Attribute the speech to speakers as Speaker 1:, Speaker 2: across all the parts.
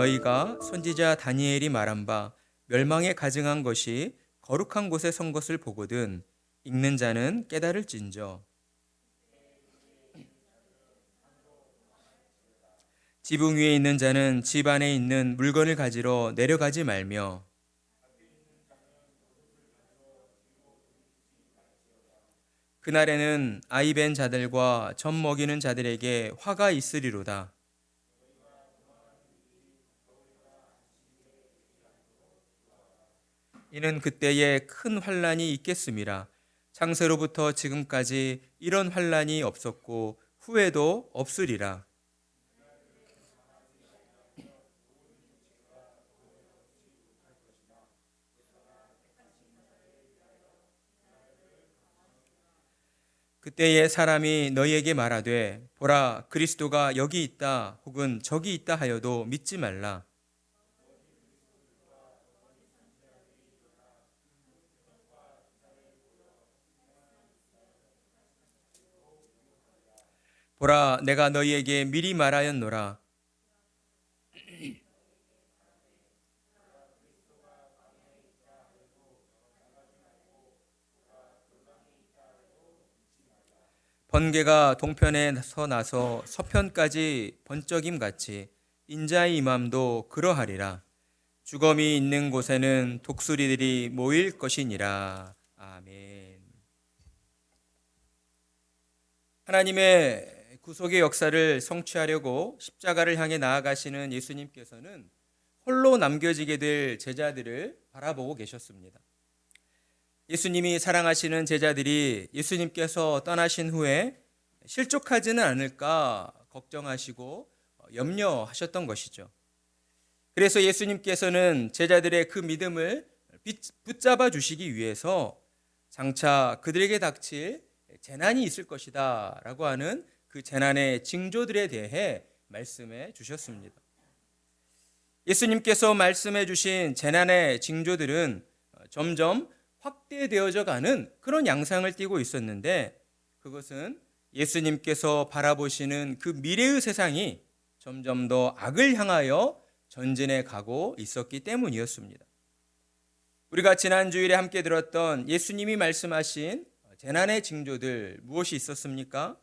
Speaker 1: 너희가 선지자 다니엘이 말한 바 멸망에 가증한 것이 거룩한 곳에 선 것을 보거든 읽는 자는 깨달을진저. 지붕 위에 있는 자는 집 안에 있는 물건을 가지러 내려가지 말며 그날에는 아이 벤 자들과 젖 먹이는 자들에게 화가 있으리로다. 이는 그때에 큰 환난이 있겠음이라. 창세로부터 지금까지 이런 환난이 없었고 후에도 없으리라. 그때에 사람이 너희에게 말하되 보라 그리스도가 여기 있다 혹은 저기 있다 하여도 믿지 말라. 보라 내가 너희에게 미리 말하였노라. 번개가 동편에서 나서 서편까지 번쩍임 같이 인자의 임함도 그러하리라. 주검이 있는 곳에는 독수리들이 모일 것이니라. 아멘. 하나님의 구속의 역사를 성취하려고 십자가를 향해 나아가시는 예수님께서는 홀로 남겨지게 될 제자들을 바라보고 계셨습니다. 예수님이 사랑하시는 제자들이 예수님께서 떠나신 후에 실족하지는 않을까 걱정하시고 염려하셨던 것이죠. 그래서 예수님께서는 제자들의 그 믿음을 붙잡아 주시기 위해서 장차 그들에게 닥칠 재난이 있을 것이다 라고 하는 그 재난의 징조들에 대해 말씀해 주셨습니다. 예수님께서 말씀해 주신 재난의 징조들은 점점 확대되어져 가는 그런 양상을 띠고 있었는데 그것은 예수님께서 바라보시는 그 미래의 세상이 점점 더 악을 향하여 전진해 가고 있었기 때문이었습니다. 우리가 지난 주일에 함께 들었던 예수님이 말씀하신 재난의 징조들 무엇이 있었습니까?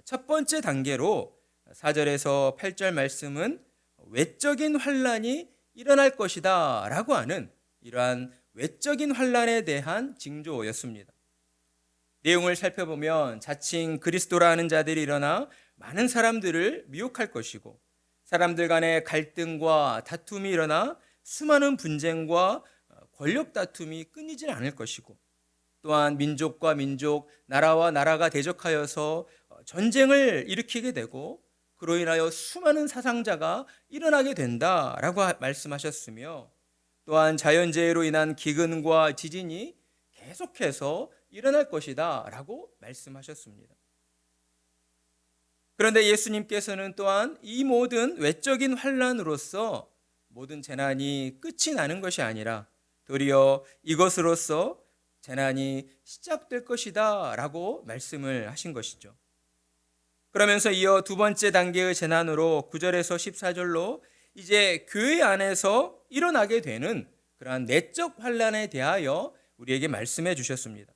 Speaker 1: 첫 번째 단계로 4절에서 8절 말씀은 외적인 환란이 일어날 것이다 라고 하는 이러한 외적인 환란에 대한 징조였습니다. 내용을 살펴보면 자칭 그리스도라 하는 자들이 일어나 많은 사람들을 미혹할 것이고 사람들 간의 갈등과 다툼이 일어나 수많은 분쟁과 권력 다툼이 끊이질 않을 것이고 또한 민족과 민족, 나라와 나라가 대적하여서 전쟁을 일으키게 되고 그로 인하여 수많은 사상자가 일어나게 된다라고 말씀하셨으며 또한 자연재해로 인한 기근과 지진이 계속해서 일어날 것이다 라고 말씀하셨습니다. 그런데 예수님께서는 또한 이 모든 외적인 환란으로서 모든 재난이 끝이 나는 것이 아니라 도리어 이것으로서 재난이 시작될 것이다 라고 말씀을 하신 것이죠. 그러면서 이어 두 번째 단계의 재난으로 9절에서 14절로 이제 교회 안에서 일어나게 되는 그러한 내적 환란에 대하여 우리에게 말씀해 주셨습니다.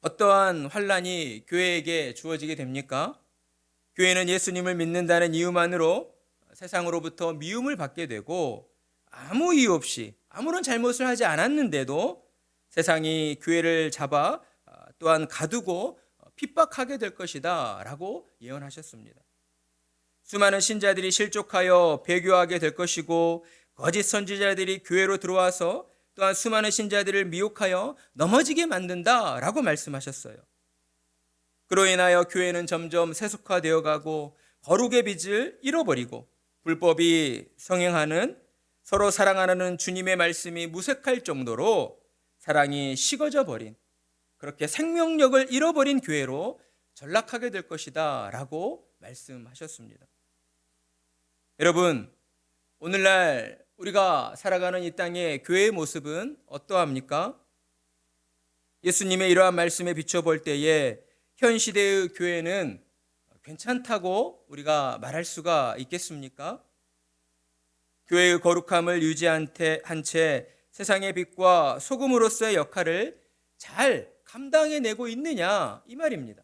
Speaker 1: 어떠한 환란이 교회에게 주어지게 됩니까? 교회는 예수님을 믿는다는 이유만으로 세상으로부터 미움을 받게 되고 아무 이유 없이 아무런 잘못을 하지 않았는데도 세상이 교회를 잡아 또한 가두고 핍박하게 될 것이다 라고 예언하셨습니다. 수많은 신자들이 실족하여 배교하게 될 것이고 거짓 선지자들이 교회로 들어와서 또한 수많은 신자들을 미혹하여 넘어지게 만든다 라고 말씀하셨어요. 그로 인하여 교회는 점점 세속화되어 가고 거룩의 빚을 잃어버리고 불법이 성행하는 서로 사랑하는 주님의 말씀이 무색할 정도로 사랑이 식어져 버린 그렇게 생명력을 잃어버린 교회로 전락하게 될 것이다 라고 말씀하셨습니다. 여러분, 오늘날 우리가 살아가는 이 땅의 교회의 모습은 어떠합니까? 예수님의 이러한 말씀에 비춰볼 때에 현 시대의 교회는 괜찮다고 우리가 말할 수가 있겠습니까? 교회의 거룩함을 유지한 채 세상의 빛과 소금으로서의 역할을 잘 감당해내고 있느냐, 이 말입니다.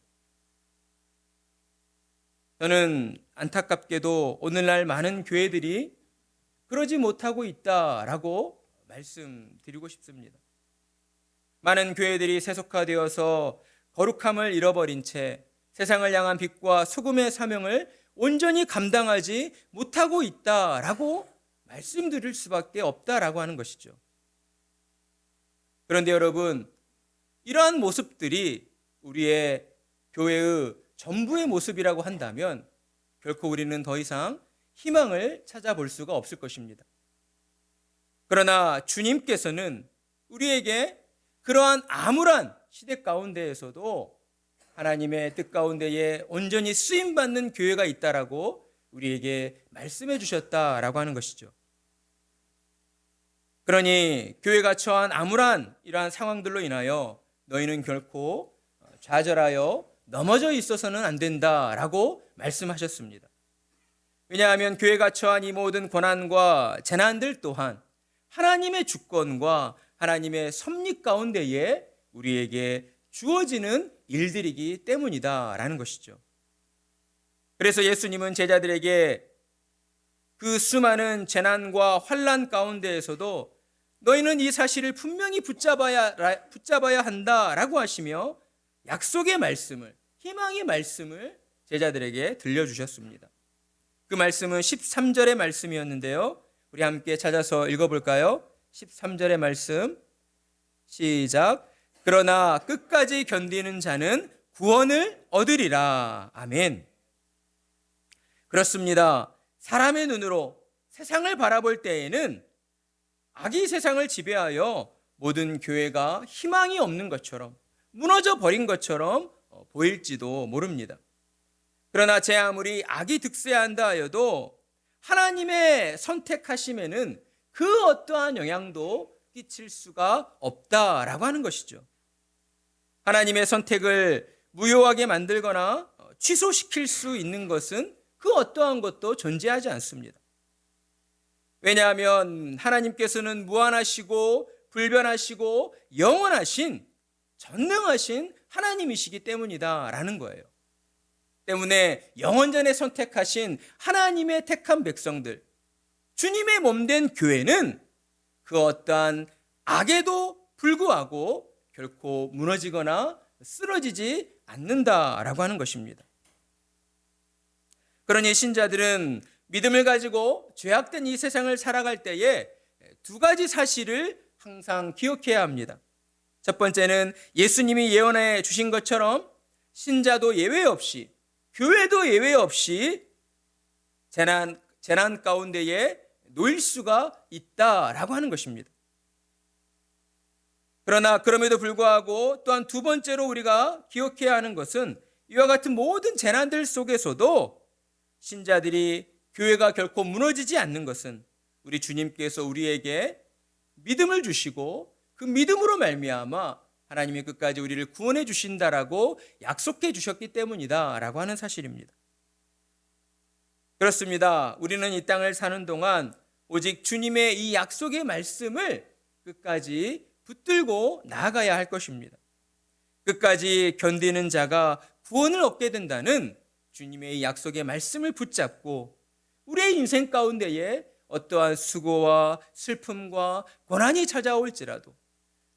Speaker 1: 저는 안타깝게도 오늘날 많은 교회들이 그러지 못하고 있다라고 말씀드리고 싶습니다. 많은 교회들이 세속화되어서 거룩함을 잃어버린 채 세상을 향한 빛과 소금의 사명을 온전히 감당하지 못하고 있다라고 말씀드릴 수밖에 없다라고 하는 것이죠. 그런데 여러분, 이러한 모습들이 우리의 교회의 전부의 모습이라고 한다면 결코 우리는 더 이상 희망을 찾아볼 수가 없을 것입니다. 그러나 주님께서는 우리에게 그러한 암울한 시대 가운데에서도 하나님의 뜻 가운데에 온전히 쓰임받는 교회가 있다라고 우리에게 말씀해 주셨다라고 하는 것이죠. 그러니 교회가 처한 암울한 이러한 상황들로 인하여 너희는 결코 좌절하여 넘어져 있어서는 안 된다라고 말씀하셨습니다. 왜냐하면 교회가 처한 이 모든 고난과 재난들 또한 하나님의 주권과 하나님의 섭리 가운데에 우리에게 주어지는 일들이기 때문이다라는 것이죠. 그래서 예수님은 제자들에게 그 수많은 재난과 환난 가운데에서도 너희는 이 사실을 분명히 붙잡아야 한다라고 하시며 약속의 말씀을, 희망의 말씀을 제자들에게 들려주셨습니다. 그 말씀은 13절의 말씀이었는데요. 우리 함께 찾아서 읽어볼까요? 13절의 말씀 시작. 그러나 끝까지 견디는 자는 구원을 얻으리라. 아멘. 그렇습니다. 사람의 눈으로 세상을 바라볼 때에는 악이 세상을 지배하여 모든 교회가 희망이 없는 것처럼 무너져 버린 것처럼 보일지도 모릅니다. 그러나 제 아무리 악이 득세한다 하여도 하나님의 선택하심에는 그 어떠한 영향도 끼칠 수가 없다라고 하는 것이죠. 하나님의 선택을 무효하게 만들거나 취소시킬 수 있는 것은 그 어떠한 것도 존재하지 않습니다. 왜냐하면 하나님께서는 무한하시고 불변하시고 영원하신 전능하신 하나님이시기 때문이다라는 거예요. 때문에 영원전에 선택하신 하나님의 택한 백성들, 주님의 몸된 교회는 그 어떠한 악에도 불구하고 결코 무너지거나 쓰러지지 않는다라고 하는 것입니다. 그러니 신자들은 믿음을 가지고 죄악된 이 세상을 살아갈 때에 두 가지 사실을 항상 기억해야 합니다. 첫 번째는 예수님이 예언해 주신 것처럼 신자도 예외 없이, 교회도 예외 없이 재난 가운데에 놓일 수가 있다라고 하는 것입니다. 그러나 그럼에도 불구하고 또한 두 번째로 우리가 기억해야 하는 것은 이와 같은 모든 재난들 속에서도 신자들이 교회가 결코 무너지지 않는 것은 우리 주님께서 우리에게 믿음을 주시고 그 믿음으로 말미암아 하나님이 끝까지 우리를 구원해 주신다라고 약속해 주셨기 때문이다라고 하는 사실입니다. 그렇습니다. 우리는 이 땅을 사는 동안 오직 주님의 이 약속의 말씀을 끝까지 붙들고 나아가야 할 것입니다. 끝까지 견디는 자가 구원을 얻게 된다는 주님의 이 약속의 말씀을 붙잡고 우리의 인생 가운데에 어떠한 수고와 슬픔과 고난이 찾아올지라도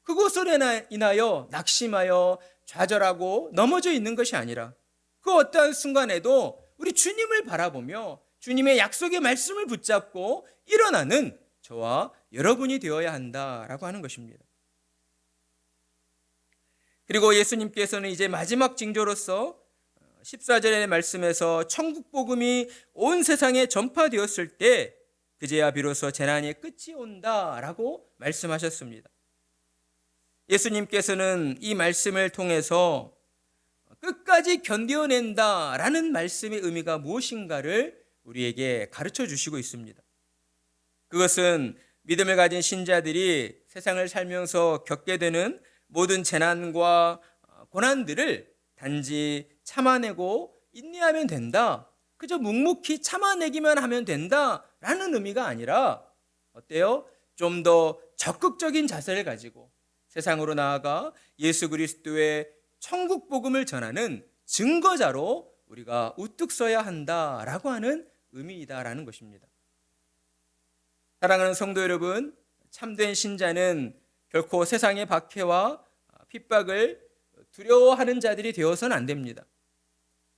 Speaker 1: 그것으로 인하여 낙심하여 좌절하고 넘어져 있는 것이 아니라 그 어떠한 순간에도 우리 주님을 바라보며 주님의 약속의 말씀을 붙잡고 일어나는 저와 여러분이 되어야 한다라고 하는 것입니다. 그리고 예수님께서는 이제 마지막 징조로서 14절의 말씀에서 천국 복음이 온 세상에 전파되었을 때 그제야 비로소 재난의 끝이 온다라고 말씀하셨습니다. 예수님께서는 이 말씀을 통해서 끝까지 견뎌낸다라는 말씀의 의미가 무엇인가를 우리에게 가르쳐 주시고 있습니다. 그것은 믿음을 가진 신자들이 세상을 살면서 겪게 되는 모든 재난과 고난들을 단지 참아내고 인내하면 된다, 그저 묵묵히 참아내기만 하면 된다, 라는 의미가 아니라 어때요? 좀 더 적극적인 자세를 가지고 세상으로 나아가 예수 그리스도의 천국 복음을 전하는 증거자로 우리가 우뚝 서야 한다라고 하는 의미이다라는 것입니다. 사랑하는 성도 여러분, 참된 신자는 결코 세상의 박해와 핍박을 두려워하는 자들이 되어서는 안 됩니다.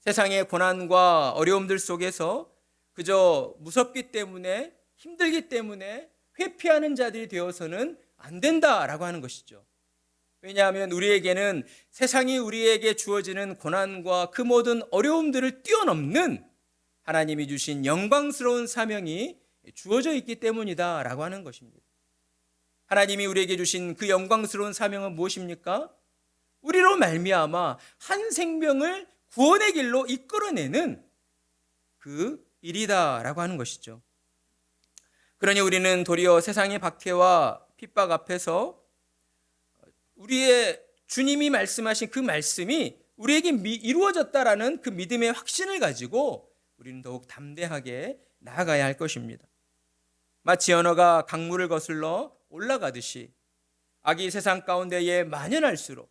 Speaker 1: 세상의 고난과 어려움들 속에서 그저 무섭기 때문에, 힘들기 때문에 회피하는 자들이 되어서는 안 된다라고 하는 것이죠. 왜냐하면 우리에게는 세상이 우리에게 주어지는 고난과 그 모든 어려움들을 뛰어넘는 하나님이 주신 영광스러운 사명이 주어져 있기 때문이다라고 하는 것입니다. 하나님이 우리에게 주신 그 영광스러운 사명은 무엇입니까? 우리로 말미암아 한 생명을 구원의 길로 이끌어내는 그 일이다라고 하는 것이죠. 그러니 우리는 도리어 세상의 박해와 핍박 앞에서 우리의 주님이 말씀하신 그 말씀이 우리에게 이루어졌다라는 그 믿음의 확신을 가지고 우리는 더욱 담대하게 나아가야 할 것입니다. 마치 연어가 강물을 거슬러 올라가듯이 악이 세상 가운데에 만연할수록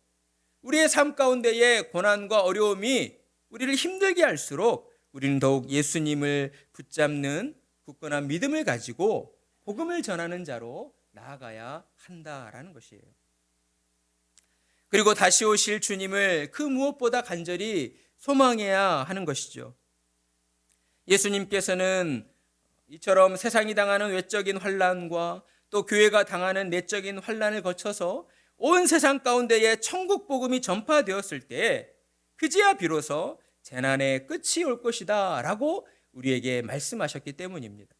Speaker 1: 우리의 삶 가운데에 고난과 어려움이 우리를 힘들게 할수록 우리는 더욱 예수님을 붙잡는 굳건한 믿음을 가지고 복음을 전하는 자로 나아가야 한다라는 것이에요. 그리고 다시 오실 주님을 그 무엇보다 간절히 소망해야 하는 것이죠. 예수님께서는 이처럼 세상이 당하는 외적인 환난과 또 교회가 당하는 내적인 환난을 거쳐서 온 세상 가운데에 천국 복음이 전파되었을 때 그제야 비로소 재난의 끝이 올 것이다 라고 우리에게 말씀하셨기 때문입니다.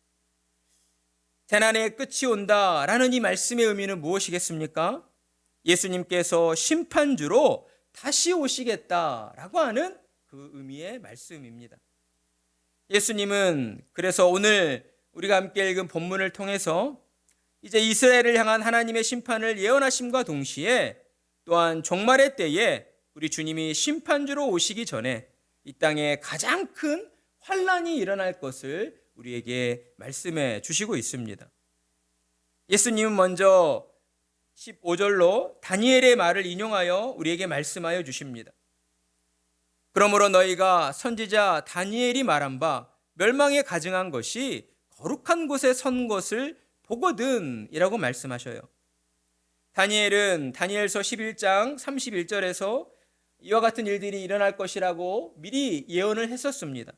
Speaker 1: 재난의 끝이 온다라는 이 말씀의 의미는 무엇이겠습니까? 예수님께서 심판주로 다시 오시겠다라고 하는 그 의미의 말씀입니다. 예수님은 그래서 오늘 우리가 함께 읽은 본문을 통해서 이제 이스라엘을 향한 하나님의 심판을 예언하심과 동시에 또한 종말의 때에 우리 주님이 심판주로 오시기 전에 이 땅에 가장 큰 환난이 일어날 것을 우리에게 말씀해 주시고 있습니다. 예수님은 먼저 15절로 다니엘의 말을 인용하여 우리에게 말씀하여 주십니다. 그러므로 너희가 선지자 다니엘이 말한 바 멸망에 가증한 것이 거룩한 곳에 선 것을 보거든 이라고 말씀하셔요. 다니엘은 다니엘서 11장 31절에서 이와 같은 일들이 일어날 것이라고 미리 예언을 했었습니다.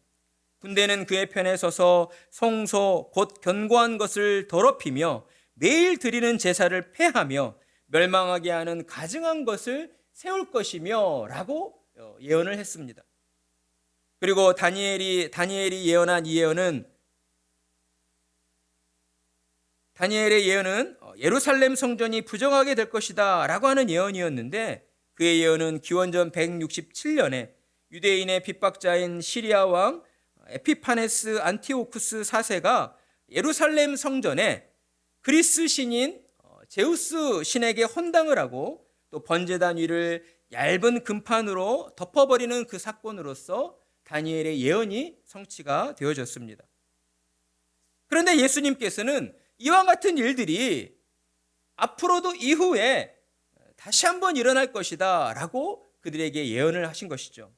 Speaker 1: 군대는 그의 편에 서서 성소 곧 견고한 것을 더럽히며 매일 드리는 제사를 폐하며 멸망하게 하는 가증한 것을 세울 것이며 라고 예언을 했습니다. 그리고 다니엘이 예언한 이 예언은 다니엘의 예언은 예루살렘 성전이 부정하게 될 것이다 라고 하는 예언이었는데 그의 예언은 기원전 167년에 유대인의 핍박자인 시리아 왕 에피파네스 안티오쿠스 4세가 예루살렘 성전에 그리스 신인 제우스 신에게 헌당을 하고 또 번제단 위를 얇은 금판으로 덮어버리는 그 사건으로서 다니엘의 예언이 성취가 되어졌습니다. 그런데 예수님께서는 이와 같은 일들이 앞으로도 이후에 다시 한번 일어날 것이다 라고 그들에게 예언을 하신 것이죠.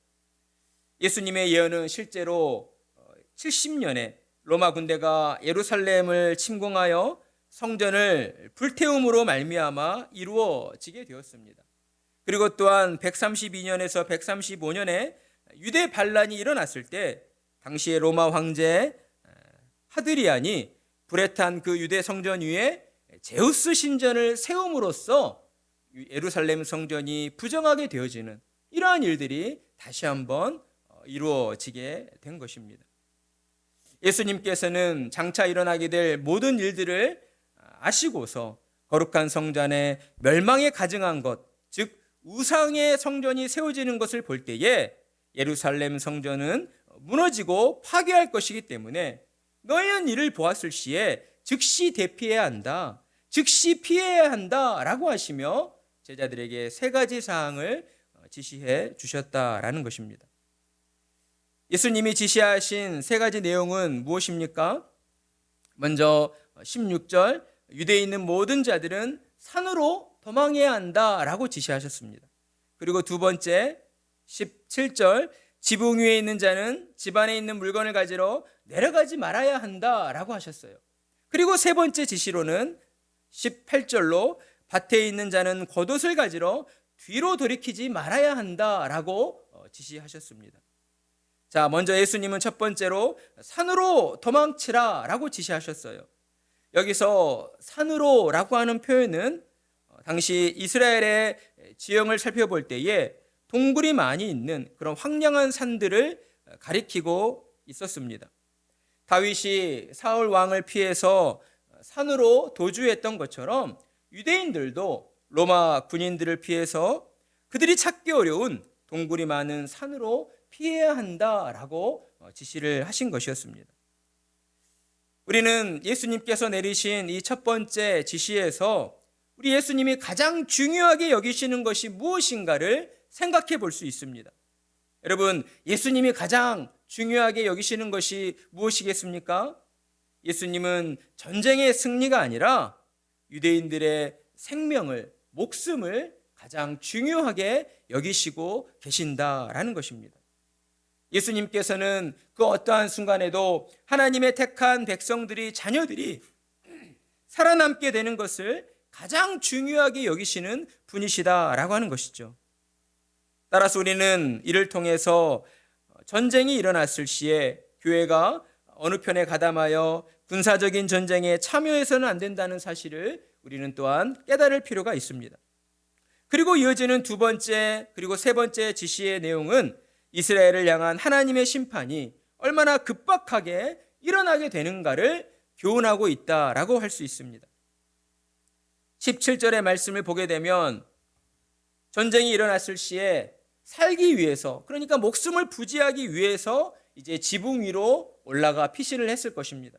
Speaker 1: 예수님의 예언은 실제로 70년에 로마 군대가 예루살렘을 침공하여 성전을 불태움으로 말미암아 이루어지게 되었습니다. 그리고 또한 132년에서 135년에 유대 반란이 일어났을 때 당시의 로마 황제 하드리안이 불에 탄 그 유대 성전 위에 제우스 신전을 세움으로써 예루살렘 성전이 부정하게 되어지는 이러한 일들이 다시 한번 이루어지게 된 것입니다. 예수님께서는 장차 일어나게 될 모든 일들을 아시고서 거룩한 성전에 멸망에 가증한 것, 즉 우상의 성전이 세워지는 것을 볼 때에 예루살렘 성전은 무너지고 파괴할 것이기 때문에 너희는 이를 보았을 시에 즉시 대피해야 한다, 즉시 피해야 한다라고 하시며 제자들에게 세 가지 사항을 지시해 주셨다라는 것입니다. 예수님이 지시하신 세 가지 내용은 무엇입니까? 먼저 16절 유대에 있는 모든 자들은 산으로 도망해야 한다라고 지시하셨습니다. 그리고 두 번째 17절 지붕 위에 있는 자는 집 안에 있는 물건을 가지러 내려가지 말아야 한다라고 하셨어요. 그리고 세 번째 지시로는 18절로 밭에 있는 자는 겉옷을 가지러 뒤로 돌이키지 말아야 한다라고 지시하셨습니다. 자, 먼저 예수님은 첫 번째로 산으로 도망치라라고 지시하셨어요. 여기서 산으로라고 하는 표현은 당시 이스라엘의 지형을 살펴볼 때에 동굴이 많이 있는 그런 황량한 산들을 가리키고 있었습니다. 다윗이 사울 왕을 피해서 산으로 도주했던 것처럼 유대인들도 로마 군인들을 피해서 그들이 찾기 어려운 동굴이 많은 산으로 피해야 한다라고 지시를 하신 것이었습니다. 우리는 예수님께서 내리신 이 첫 번째 지시에서 우리 예수님이 가장 중요하게 여기시는 것이 무엇인가를 생각해 볼 수 있습니다. 여러분, 예수님이 가장 중요하게 여기시는 것이 무엇이겠습니까? 예수님은 전쟁의 승리가 아니라 유대인들의 생명을, 목숨을 가장 중요하게 여기시고 계신다라는 것입니다. 예수님께서는 그 어떠한 순간에도 하나님의 택한 백성들이, 자녀들이 살아남게 되는 것을 가장 중요하게 여기시는 분이시다라고 하는 것이죠. 따라서 우리는 이를 통해서 전쟁이 일어났을 시에 교회가 어느 편에 가담하여 군사적인 전쟁에 참여해서는 안 된다는 사실을 우리는 또한 깨달을 필요가 있습니다. 그리고 이어지는 두 번째 그리고 세 번째 지시의 내용은 이스라엘을 향한 하나님의 심판이 얼마나 급박하게 일어나게 되는가를 교훈하고 있다라고 할 수 있습니다. 17절의 말씀을 보게 되면 전쟁이 일어났을 시에 살기 위해서, 그러니까 목숨을 부지하기 위해서 이제 지붕 위로 올라가 피신을 했을 것입니다.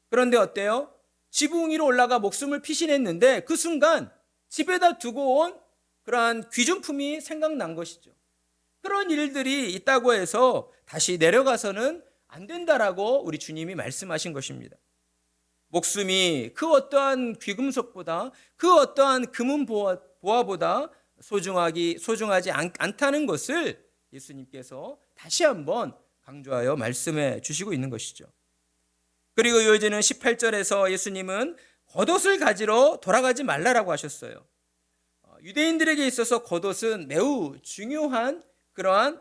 Speaker 1: 그런데 어때요? 지붕 위로 올라가 목숨을 피신했는데 그 순간 집에다 두고 온 그러한 귀중품이 생각난 것이죠. 그런 일들이 있다고 해서 다시 내려가서는 안 된다라고 우리 주님이 말씀하신 것입니다. 목숨이 그 어떠한 귀금속보다, 그 어떠한 금은 보화보다 소중하지 않다는 것을 예수님께서 다시 한번 강조하여 말씀해 주시고 있는 것이죠. 그리고 이어지는 18절에서 예수님은 겉옷을 가지러 돌아가지 말라라고 하셨어요. 유대인들에게 있어서 겉옷은 매우 중요한 그러한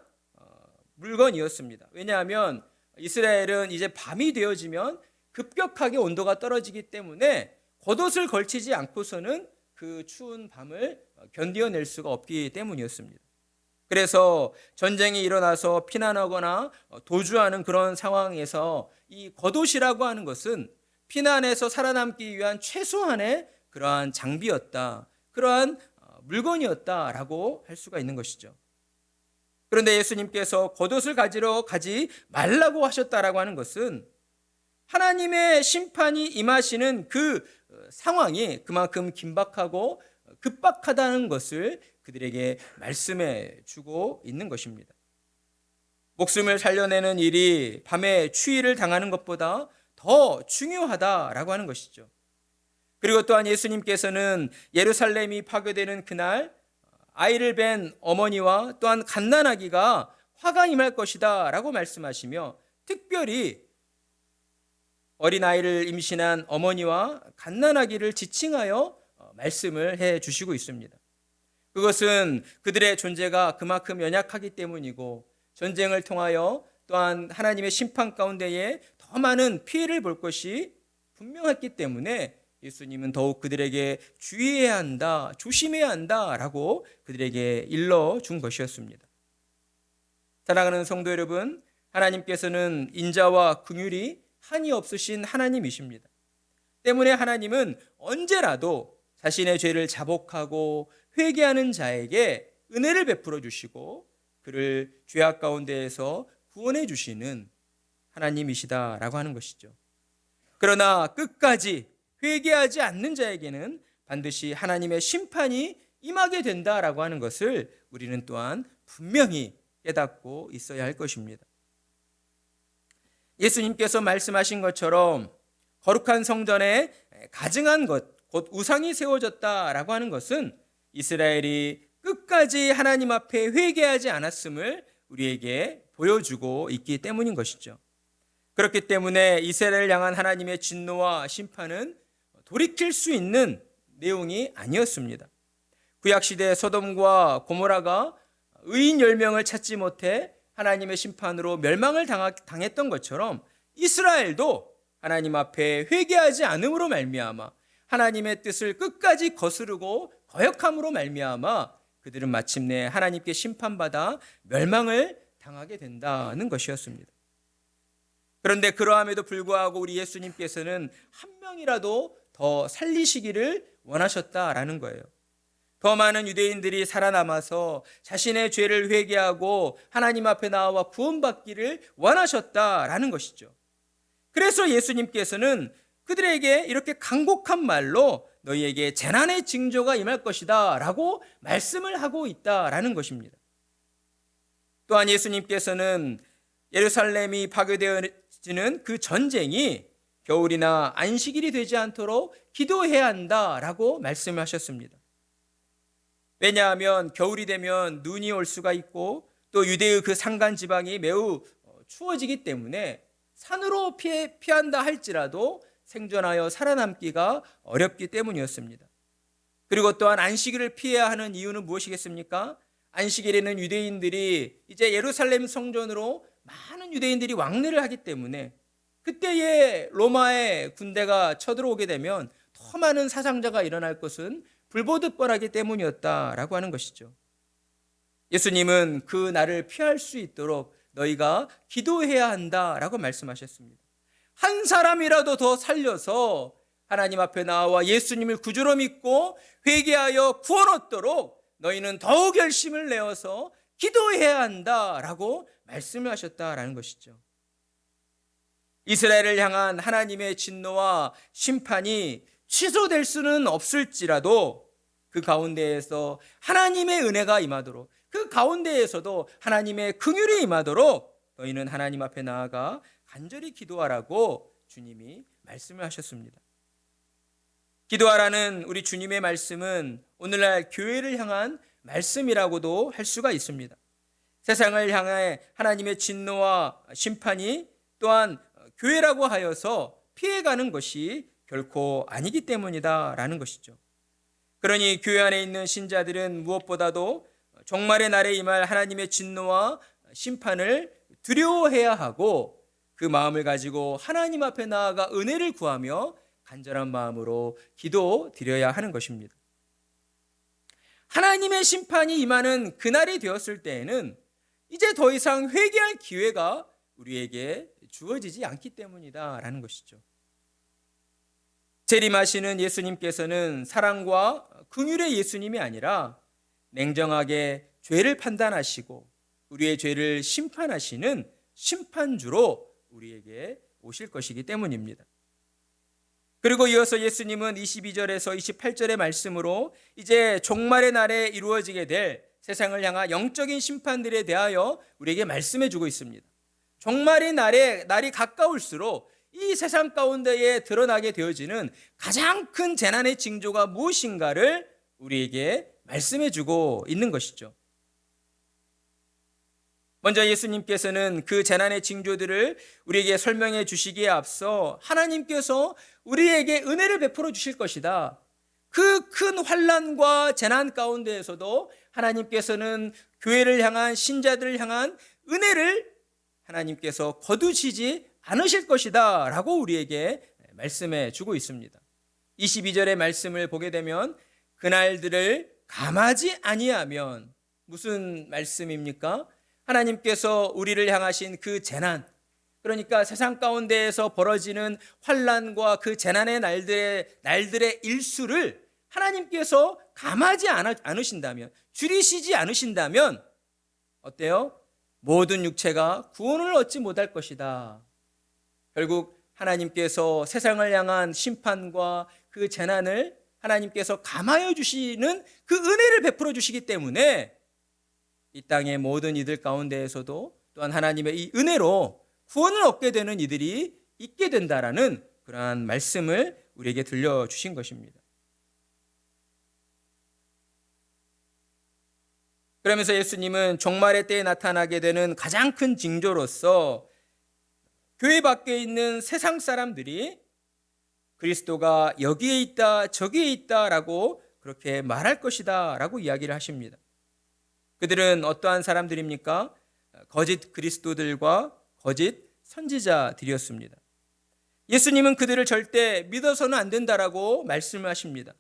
Speaker 1: 물건이었습니다. 왜냐하면 이스라엘은 이제 밤이 되어지면 급격하게 온도가 떨어지기 때문에 겉옷을 걸치지 않고서는 그 추운 밤을 견뎌낼 수가 없기 때문이었습니다. 그래서 전쟁이 일어나서 피난하거나 도주하는 그런 상황에서 이 겉옷이라고 하는 것은 피난에서 살아남기 위한 최소한의 그러한 장비였다, 그러한 물건이었다라고 할 수가 있는 것이죠. 그런데 예수님께서 겉옷을 가지러 가지 말라고 하셨다라고 하는 것은 하나님의 심판이 임하시는 그 상황이 그만큼 긴박하고 급박하다는 것을 그들에게 말씀해 주고 있는 것입니다. 목숨을 살려내는 일이 밤에 추위를 당하는 것보다 더 중요하다라고 하는 것이죠. 그리고 또한 예수님께서는 예루살렘이 파괴되는 그날 아이를 뵌 어머니와 또한 갓난아기가 화가 임할 것이다 라고 말씀하시며 특별히 어린아이를 임신한 어머니와 갓난아기를 지칭하여 말씀을 해 주시고 있습니다. 그것은 그들의 존재가 그만큼 연약하기 때문이고 전쟁을 통하여 또한 하나님의 심판 가운데에 더 많은 피해를 볼 것이 분명했기 때문에 예수님은 더욱 그들에게 주의해야 한다, 조심해야 한다라고 그들에게 일러준 것이었습니다. 사랑하는 성도 여러분, 하나님께서는 인자와 긍휼이 한이 없으신 하나님이십니다. 때문에 하나님은 언제라도 자신의 죄를 자복하고 회개하는 자에게 은혜를 베풀어 주시고 그를 죄악 가운데에서 구원해 주시는 하나님이시다라고 하는 것이죠. 그러나 끝까지 회개하지 않는 자에게는 반드시 하나님의 심판이 임하게 된다라고 하는 것을 우리는 또한 분명히 깨닫고 있어야 할 것입니다. 예수님께서 말씀하신 것처럼 거룩한 성전에 가증한 것, 곧 우상이 세워졌다라고 하는 것은 이스라엘이 끝까지 하나님 앞에 회개하지 않았음을 우리에게 보여주고 있기 때문인 것이죠. 그렇기 때문에 이스라엘을 향한 하나님의 진노와 심판은 돌이킬 수 있는 내용이 아니었습니다. 구약시대 소돔과 고모라가 의인 10명을 찾지 못해 하나님의 심판으로 멸망을 당했던 것처럼 이스라엘도 하나님 앞에 회개하지 않음으로 말미암아 하나님의 뜻을 끝까지 거스르고 거역함으로 말미암아 그들은 마침내 하나님께 심판받아 멸망을 당하게 된다는 것이었습니다. 그런데 그러함에도 불구하고 우리 예수님께서는 한 명이라도 더 살리시기를 원하셨다라는 거예요. 더 많은 유대인들이 살아남아서 자신의 죄를 회개하고 하나님 앞에 나와 구원받기를 원하셨다라는 것이죠. 그래서 예수님께서는 그들에게 이렇게 간곡한 말로 너희에게 재난의 징조가 임할 것이다 라고 말씀을 하고 있다라는 것입니다. 또한 예수님께서는 예루살렘이 파괴되어지는 그 전쟁이 겨울이나 안식일이 되지 않도록 기도해야 한다라고 말씀하셨습니다. 왜냐하면 겨울이 되면 눈이 올 수가 있고 또 유대의 그 산간 지방이 매우 추워지기 때문에 산으로 피한다 할지라도 생존하여 살아남기가 어렵기 때문이었습니다. 그리고 또한 안식일을 피해야 하는 이유는 무엇이겠습니까? 안식일에는 유대인들이 이제 예루살렘 성전으로 많은 유대인들이 왕래를 하기 때문에 그때에 로마의 군대가 쳐들어오게 되면 더 많은 사상자가 일어날 것은 불보듯 뻔하기 때문이었다라고 하는 것이죠. 예수님은 그 날을 피할 수 있도록 너희가 기도해야 한다라고 말씀하셨습니다. 한 사람이라도 더 살려서 하나님 앞에 나와 예수님을 구주로 믿고 회개하여 구원 얻도록 너희는 더욱 결심을 내어서 기도해야 한다라고 말씀을 하셨다라는 것이죠. 이스라엘을 향한 하나님의 진노와 심판이 취소될 수는 없을지라도 그 가운데에서 하나님의 은혜가 임하도록, 그 가운데에서도 하나님의 긍휼이 임하도록 너희는 하나님 앞에 나아가 간절히 기도하라고 주님이 말씀을 하셨습니다. 기도하라는 우리 주님의 말씀은 오늘날 교회를 향한 말씀이라고도 할 수가 있습니다. 세상을 향해 하나님의 진노와 심판이 또한 교회라고 하여서 피해가는 것이 결코 아니기 때문이다라는 것이죠. 그러니 교회 안에 있는 신자들은 무엇보다도 종말의 날에 임할 하나님의 진노와 심판을 두려워해야 하고 그 마음을 가지고 하나님 앞에 나아가 은혜를 구하며 간절한 마음으로 기도 드려야 하는 것입니다. 하나님의 심판이 임하는 그날이 되었을 때에는 이제 더 이상 회개할 기회가 우리에게 주어지지 않기 때문이다라는 것이죠. 재림하시는 예수님께서는 사랑과 긍휼의 예수님이 아니라 냉정하게 죄를 판단하시고 우리의 죄를 심판하시는 심판주로 우리에게 오실 것이기 때문입니다. 그리고 이어서 예수님은 22절에서 28절의 말씀으로 이제 종말의 날에 이루어지게 될 세상을 향한 영적인 심판들에 대하여 우리에게 말씀해 주고 있습니다. 종말의 날이 가까울수록 이 세상 가운데에 드러나게 되어지는 가장 큰 재난의 징조가 무엇인가를 우리에게 말씀해 주고 있는 것이죠. 먼저 예수님께서는 그 재난의 징조들을 우리에게 설명해 주시기에 앞서 하나님께서 우리에게 은혜를 베풀어 주실 것이다. 그 큰 환난과 재난 가운데에서도 하나님께서는 교회를 향한 신자들을 향한 은혜를 하나님께서 거두시지 않으실 것이다 라고 우리에게 말씀해 주고 있습니다. 22절의 말씀을 보게 되면 그날들을 감하지 아니하면 무슨 말씀입니까? 하나님께서 우리를 향하신 그 재난, 그러니까 세상 가운데에서 벌어지는 환난과 그 재난의 날들의 일수를 하나님께서 감하지 않으신다면, 줄이시지 않으신다면 어때요? 모든 육체가 구원을 얻지 못할 것이다. 결국 하나님께서 세상을 향한 심판과 그 재난을 하나님께서 감하여 주시는 그 은혜를 베풀어 주시기 때문에 이 땅의 모든 이들 가운데에서도 또한 하나님의 이 은혜로 구원을 얻게 되는 이들이 있게 된다라는 그러한 말씀을 우리에게 들려주신 것입니다. 그러면서 예수님은 종말의 때에 나타나게 되는 가장 큰 징조로서 교회 밖에 있는 세상 사람들이 그리스도가 여기에 있다 저기에 있다라고 그렇게 말할 것이다 라고 이야기를 하십니다. 그들은 어떠한 사람들입니까? 거짓 그리스도들과 거짓 선지자들이었습니다. 예수님은 그들을 절대 믿어서는 안 된다라고 말씀하십니다.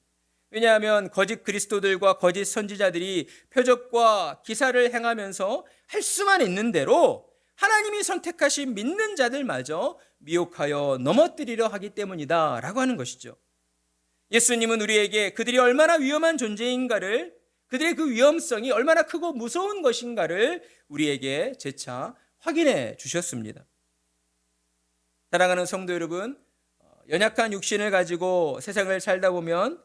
Speaker 1: 왜냐하면 거짓 그리스도들과 거짓 선지자들이 표적과 기사를 행하면서 할 수만 있는 대로 하나님이 선택하신 믿는 자들마저 미혹하여 넘어뜨리려 하기 때문이다 라고 하는 것이죠. 예수님은 우리에게 그들이 얼마나 위험한 존재인가를, 그들의 그 위험성이 얼마나 크고 무서운 것인가를 우리에게 재차 확인해 주셨습니다. 사랑하는 성도 여러분, 연약한 육신을 가지고 세상을 살다 보면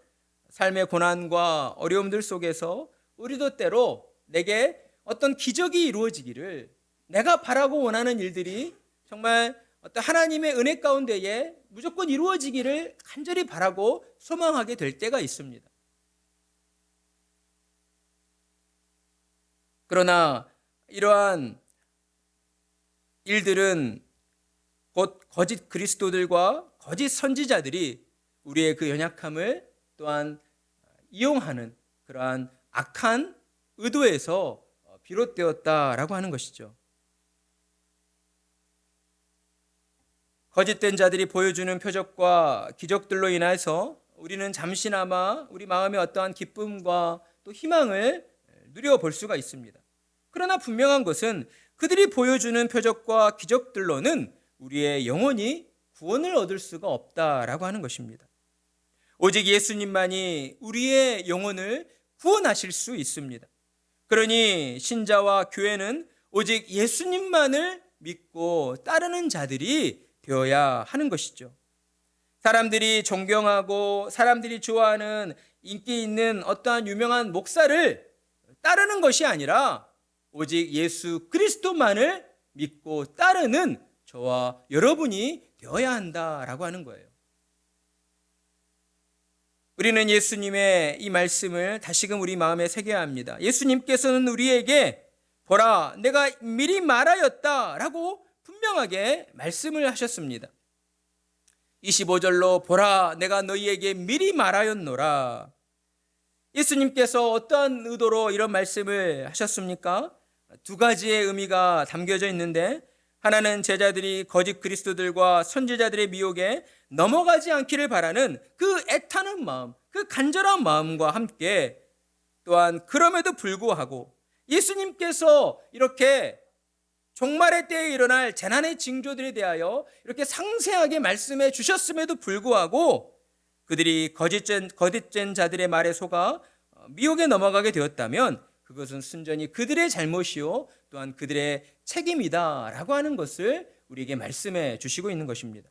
Speaker 1: 삶의 고난과 어려움들 속에서 우리도 때로 내게 어떤 기적이 이루어지기를, 내가 바라고 원하는 일들이 정말 어떤 하나님의 은혜 가운데에 무조건 이루어지기를 간절히 바라고 소망하게 될 때가 있습니다. 그러나 이러한 일들은 곧 거짓 그리스도들과 거짓 선지자들이 우리의 그 연약함을 또한 이용하는 그러한 악한 의도에서 비롯되었다라고 하는 것이죠. 거짓된 자들이 보여주는 표적과 기적들로 인해서 우리는 잠시나마 우리 마음의 어떠한 기쁨과 또 희망을 누려볼 수가 있습니다. 그러나 분명한 것은 그들이 보여주는 표적과 기적들로는 우리의 영혼이 구원을 얻을 수가 없다라고 하는 것입니다. 오직 예수님만이 우리의 영혼을 구원하실 수 있습니다. 그러니 신자와 교회는 오직 예수님만을 믿고 따르는 자들이 되어야 하는 것이죠. 사람들이 존경하고 사람들이 좋아하는 인기 있는 어떠한 유명한 목사를 따르는 것이 아니라 오직 예수 그리스도만을 믿고 따르는 저와 여러분이 되어야 한다라고 하는 거예요. 우리는 예수님의 이 말씀을 다시금 우리 마음에 새겨야 합니다. 예수님께서는 우리에게 보라 내가 미리 말하였다라고 분명하게 말씀을 하셨습니다. 25절로 보라 내가 너희에게 미리 말하였노라. 예수님께서 어떠한 의도로 이런 말씀을 하셨습니까? 두 가지의 의미가 담겨져 있는데, 하나는 제자들이 거짓 그리스도들과 선지자들의 미혹에 넘어가지 않기를 바라는 그 애타는 마음, 그 간절한 마음과 함께, 또한 그럼에도 불구하고 예수님께서 이렇게 종말의 때에 일어날 재난의 징조들에 대하여 이렇게 상세하게 말씀해 주셨음에도 불구하고 그들이 거짓된 자들의 말에 속아 미혹에 넘어가게 되었다면 그것은 순전히 그들의 잘못이요 또한 그들의 책임이다라고 하는 것을 우리에게 말씀해 주시고 있는 것입니다.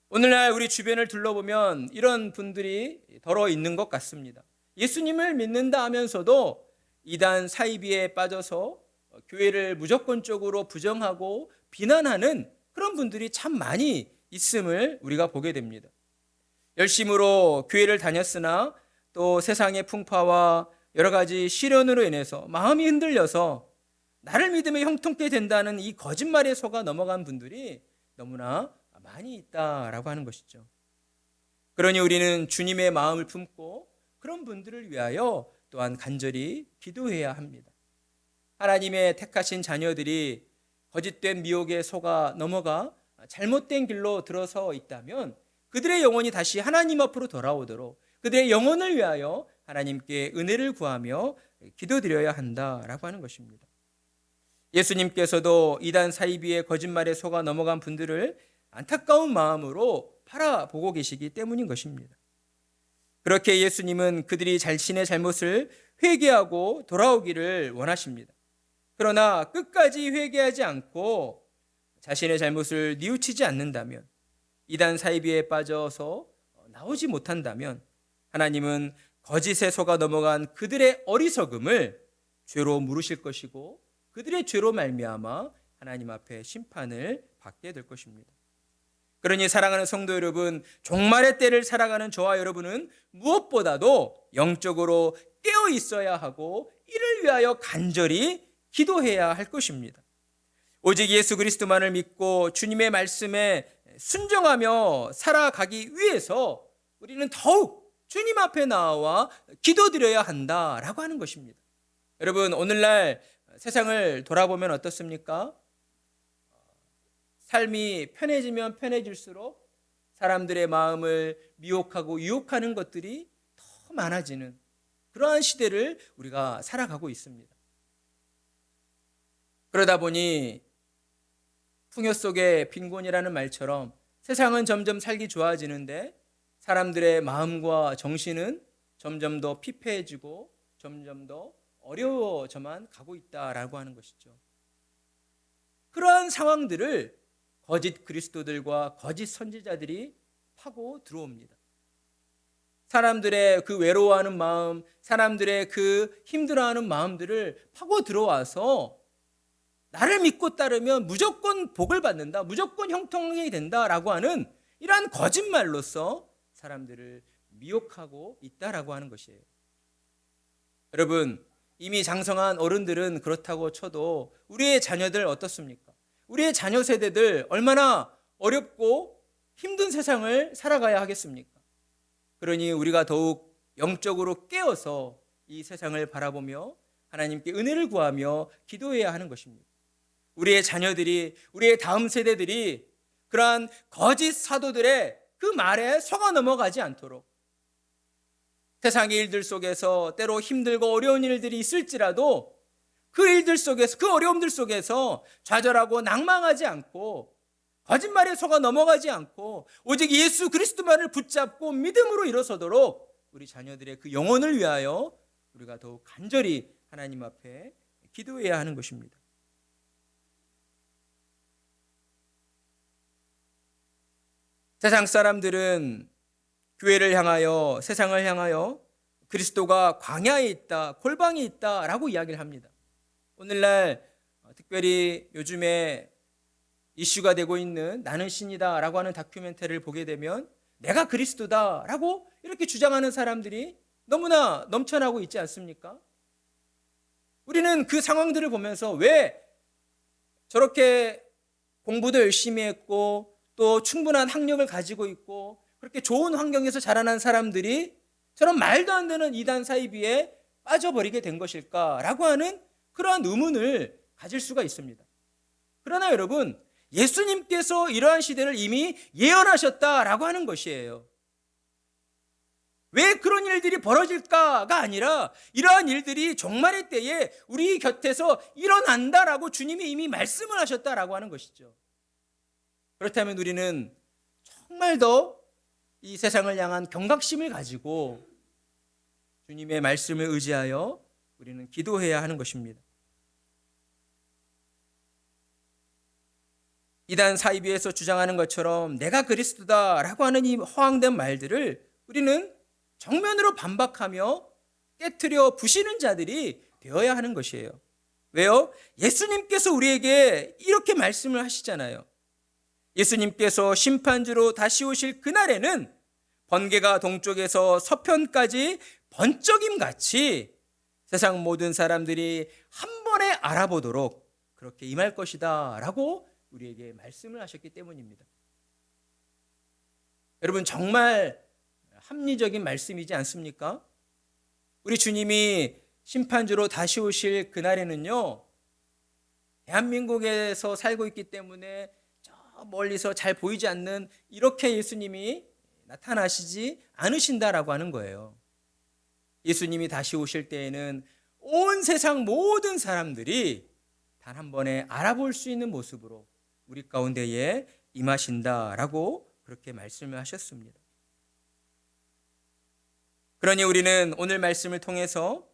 Speaker 1: 오늘날 우리 주변을 둘러보면 이런 분들이 더러 있는 것 같습니다. 예수님을 믿는다 하면서도 이단 사이비에 빠져서 교회를 무조건적으로 부정하고 비난하는 그런 분들이 참 많이 있음을 우리가 보게 됩니다. 열심으로 교회를 다녔으나 또 세상의 풍파와 여러 가지 시련으로 인해서 마음이 흔들려서 나를 믿으면 형통케 된다는 이 거짓말에 속아 넘어간 분들이 너무나 많이 있다라고 하는 것이죠. 그러니 우리는 주님의 마음을 품고 그런 분들을 위하여 또한 간절히 기도해야 합니다. 하나님의 택하신 자녀들이 거짓된 미혹에 속아 넘어가 잘못된 길로 들어서 있다면 그들의 영혼이 다시 하나님 앞으로 돌아오도록 그들의 영혼을 위하여 하나님께 은혜를 구하며 기도드려야 한다라고 하는 것입니다. 예수님께서도 이단 사이비의 거짓말에 속아 넘어간 분들을 안타까운 마음으로 바라보고 계시기 때문인 것입니다. 그렇게 예수님은 그들이 자신의 잘못을 회개하고 돌아오기를 원하십니다. 그러나 끝까지 회개하지 않고 자신의 잘못을 뉘우치지 않는다면, 이단 사이비에 빠져서 나오지 못한다면 하나님은 거짓에 속아 넘어간 그들의 어리석음을 죄로 물으실 것이고 그들의 죄로 말미암아 하나님 앞에 심판을 받게 될 것입니다. 그러니 사랑하는 성도 여러분, 종말의 때를 살아가는 저와 여러분은 무엇보다도 영적으로 깨어 있어야 하고 이를 위하여 간절히 기도해야 할 것입니다. 오직 예수 그리스도만을 믿고 주님의 말씀에 순종하며 살아가기 위해서 우리는 더욱 주님 앞에 나와 기도드려야 한다라고 하는 것입니다. 여러분, 오늘날 세상을 돌아보면 어떻습니까? 삶이 편해지면 편해질수록 사람들의 마음을 미혹하고 유혹하는 것들이 더 많아지는 그러한 시대를 우리가 살아가고 있습니다. 그러다 보니 풍요 속의 빈곤이라는 말처럼 세상은 점점 살기 좋아지는데 사람들의 마음과 정신은 점점 더 피폐해지고 점점 더 어려워져만 가고 있다라고 하는 것이죠. 그러한 상황들을 거짓 그리스도들과 거짓 선지자들이 파고 들어옵니다. 사람들의 그 외로워하는 마음, 사람들의 그 힘들어하는 마음들을 파고 들어와서 나를 믿고 따르면 무조건 복을 받는다, 무조건 형통하게 된다라고 하는 이러한 거짓말로서 사람들을 미혹하고 있다라고 하는 것이에요. 여러분, 이미 장성한 어른들은 그렇다고 쳐도 우리의 자녀들 어떻습니까? 우리의 자녀 세대들 얼마나 어렵고 힘든 세상을 살아가야 하겠습니까? 그러니 우리가 더욱 영적으로 깨어서 이 세상을 바라보며 하나님께 은혜를 구하며 기도해야 하는 것입니다. 우리의 자녀들이, 우리의 다음 세대들이 그러한 거짓 사도들의 그 말에 속아 넘어가지 않도록 세상의 일들 속에서 때로 힘들고 어려운 일들이 있을지라도 그 일들 속에서, 그 어려움들 속에서 좌절하고 낭망하지 않고 거짓말에 속아 넘어가지 않고 오직 예수 그리스도만을 붙잡고 믿음으로 일어서도록 우리 자녀들의 그 영혼을 위하여 우리가 더욱 간절히 하나님 앞에 기도해야 하는 것입니다. 세상 사람들은 교회를 향하여, 세상을 향하여 그리스도가 광야에 있다, 골방에 있다라고 이야기를 합니다. 오늘날 특별히 요즘에 이슈가 되고 있는 나는 신이다라고 하는 다큐멘터리를 보게 되면 내가 그리스도다라고 이렇게 주장하는 사람들이 너무나 넘쳐나고 있지 않습니까? 우리는 그 상황들을 보면서 왜 저렇게 공부도 열심히 했고 또 충분한 학력을 가지고 있고 그렇게 좋은 환경에서 자라난 사람들이 저런 말도 안 되는 이단 사이비에 빠져버리게 된 것일까라고 하는 그러한 의문을 가질 수가 있습니다. 그러나 여러분, 예수님께서 이러한 시대를 이미 예언하셨다라고 하는 것이에요. 왜 그런 일들이 벌어질까가 아니라 이러한 일들이 종말의 때에 우리 곁에서 일어난다라고 주님이 이미 말씀을 하셨다라고 하는 것이죠. 그렇다면 우리는 정말 더 이 세상을 향한 경각심을 가지고 주님의 말씀을 의지하여 우리는 기도해야 하는 것입니다. 이단 사이비에서 주장하는 것처럼 내가 그리스도다라고 하는 이 허황된 말들을 우리는 정면으로 반박하며 깨트려 부시는 자들이 되어야 하는 것이에요. 왜요? 예수님께서 우리에게 이렇게 말씀을 하시잖아요. 예수님께서 심판주로 다시 오실 그날에는 번개가 동쪽에서 서편까지 번쩍임같이 세상 모든 사람들이 한 번에 알아보도록 그렇게 임할 것이다 라고 우리에게 말씀을 하셨기 때문입니다. 여러분, 정말 합리적인 말씀이지 않습니까? 우리 주님이 심판주로 다시 오실 그날에는요, 대한민국에서 살고 있기 때문에 저 멀리서 잘 보이지 않는 이렇게 예수님이 나타나시지 않으신다라고 하는 거예요. 예수님이 다시 오실 때에는 온 세상 모든 사람들이 단 한 번에 알아볼 수 있는 모습으로 우리 가운데에 임하신다라고 그렇게 말씀을 하셨습니다. 그러니 우리는 오늘 말씀을 통해서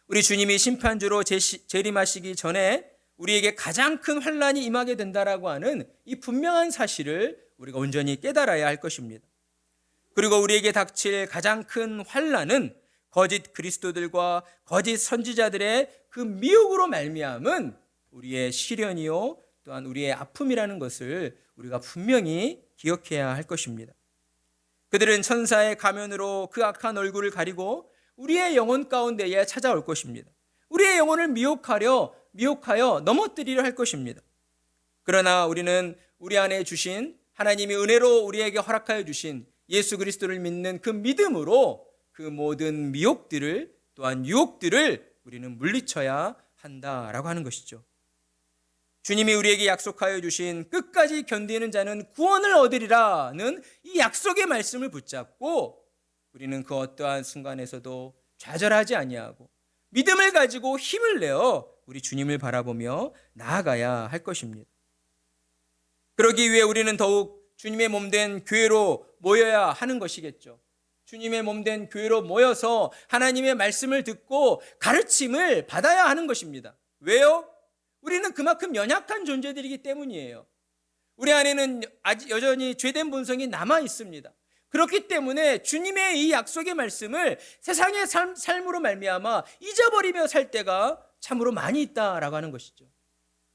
Speaker 1: 우리 주님이 심판주로 재림하시기 전에 우리에게 가장 큰 환난이 임하게 된다라고 하는 이 분명한 사실을 우리가 온전히 깨달아야 할 것입니다. 그리고 우리에게 닥칠 가장 큰 환난은 거짓 그리스도들과 거짓 선지자들의 그 미혹으로 말미암은 우리의 시련이요 또한 우리의 아픔이라는 것을 우리가 분명히 기억해야 할 것입니다. 그들은 천사의 가면으로 그 악한 얼굴을 가리고 우리의 영혼 가운데에 찾아올 것입니다. 우리의 영혼을 미혹하여 넘어뜨리려 할 것입니다. 그러나 우리는 우리 안에 주신 하나님이 은혜로 우리에게 허락하여 주신 예수 그리스도를 믿는 그 믿음으로 그 모든 미혹들을 또한 유혹들을 우리는 물리쳐야 한다라고 하는 것이죠. 주님이 우리에게 약속하여 주신 끝까지 견디는 자는 구원을 얻으리라는 이 약속의 말씀을 붙잡고 우리는 그 어떠한 순간에서도 좌절하지 아니하고 믿음을 가지고 힘을 내어 우리 주님을 바라보며 나아가야 할 것입니다. 그러기 위해 우리는 더욱 주님의 몸된 교회로 모여야 하는 것이겠죠. 주님의 몸된 교회로 모여서 하나님의 말씀을 듣고 가르침을 받아야 하는 것입니다. 왜요? 우리는 그만큼 연약한 존재들이기 때문이에요. 우리 안에는 아직 여전히 죄된 본성이 남아 있습니다. 그렇기 때문에 주님의 이 약속의 말씀을 세상의 삶으로 말미암아 잊어버리며 살 때가 참으로 많이 있다라고 하는 것이죠.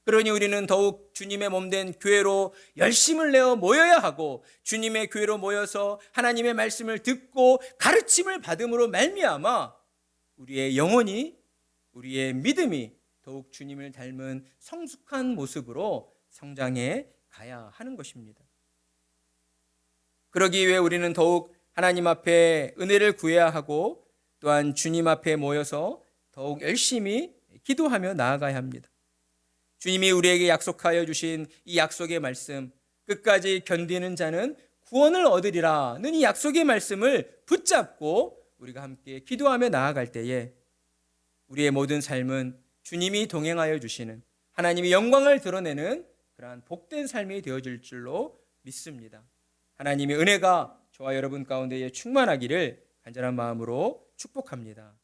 Speaker 1: 그러니 우리는 더욱 주님의 몸된 교회로 열심을 내어 모여야 하고 주님의 교회로 모여서 하나님의 말씀을 듣고 가르침을 받음으로 말미암아 우리의 영혼이, 우리의 믿음이 더욱 주님을 닮은 성숙한 모습으로 성장해 가야 하는 것입니다. 그러기 위해 우리는 더욱 하나님 앞에 은혜를 구해야 하고 또한 주님 앞에 모여서 더욱 열심히 기도하며 나아가야 합니다. 주님이 우리에게 약속하여 주신 이 약속의 말씀, 끝까지 견디는 자는 구원을 얻으리라는 이 약속의 말씀을 붙잡고 우리가 함께 기도하며 나아갈 때에 우리의 모든 삶은 주님이 동행하여 주시는 하나님의 영광을 드러내는 그러한 복된 삶이 되어질 줄로 믿습니다. 하나님의 은혜가 저와 여러분 가운데에 충만하기를 간절한 마음으로 축복합니다.